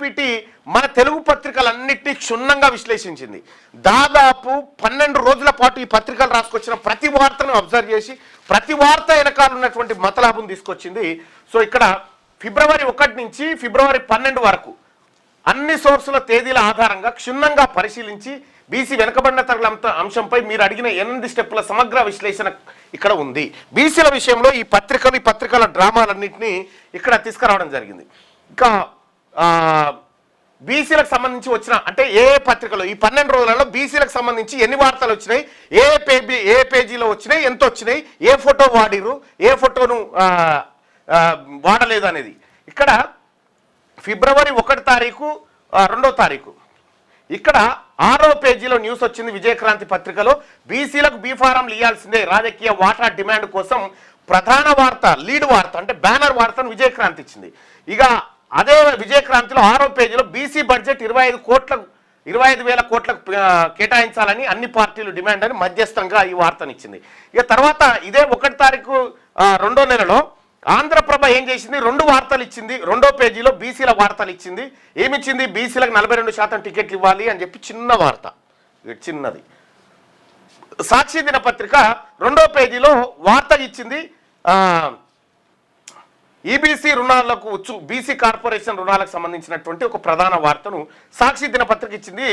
GPT మన తెలుగు పత్రికలన్నింటినీ క్షుణ్ణంగా విశ్లేషించింది. దాదాపు 12 రోజుల పాటు ఈ పత్రికలు రాసుకొచ్చిన ప్రతి వార్తను అబ్జర్వ్ చేసి ప్రతి వార్త వెనకాల ఉన్నటువంటి మతలాభం తీసుకొచ్చింది. సో ఇక్కడ ఫిబ్రవరి 1 నుంచి ఫిబ్రవరి 12 వరకు అన్ని సోర్సుల తేదీల ఆధారంగా క్షుణ్ణంగా పరిశీలించి బీసీ వెనుకబడిన తరగతి అంశంపై మీరు అడిగిన 8 స్టెప్పుల సమగ్ర విశ్లేషణ ఇక్కడ ఉంది. బీసీల విషయంలో ఈ పత్రికల డ్రామాలన్నింటినీ ఇక్కడ తీసుకురావడం జరిగింది. ఇంకా బీసీలకు సంబంధించి వచ్చిన అంటే ఏ పత్రికలో ఈ 12 రోజులలో బీసీలకు సంబంధించి ఎన్ని వార్తలు వచ్చినాయి, ఏ పేజీలో వచ్చినాయి, ఎంత వచ్చినాయి, ఏ ఫోటో వాడిరు, ఏ ఫోటోను వాడలేదు అనేది ఇక్కడ ఫిబ్రవరి 1 తారీఖు 2వ తారీఖు ఇక్కడ 6వ పేజీలో న్యూస్ వచ్చింది. విజయక్రాంతి పత్రికలో బీసీలకు బీఫారంలు ఇవ్వాల్సిందే, రాజకీయ వాటా డిమాండ్ కోసం ప్రధాన వార్త లీడ్ వార్త అంటే బ్యానర్ వార్తను విజయక్రాంతి ఇచ్చింది. ఇక అదే విజయక్రాంతిలో 6వ పేజీలో బీసీ బడ్జెట్ 25,000 కోట్లకు కేటాయించాలని అన్ని పార్టీలు డిమాండ్ అని మధ్యస్థంగా ఈ వార్తనిచ్చింది. ఇక తర్వాత ఇదే 1 తారీఖు 2వ నెలలో ఆంధ్రప్రభ ఏం చేసింది, 2 వార్తలు ఇచ్చింది. 2వ పేజీలో బీసీల వార్తలు ఇచ్చింది. ఏమిచ్చింది, బీసీలకు 42% టికెట్లు ఇవ్వాలి అని చెప్పి చిన్న వార్త, చిన్నది. సాక్షి దినపత్రిక 2వ పేజీలో వార్త ఇచ్చింది. ఈబీసీ రుణాలకు బీసీ కార్పొరేషన్ రుణాలకు సంబంధించినటువంటి ఒక ప్రధాన వార్తను సాక్షి దినపత్రిక ఇచ్చింది.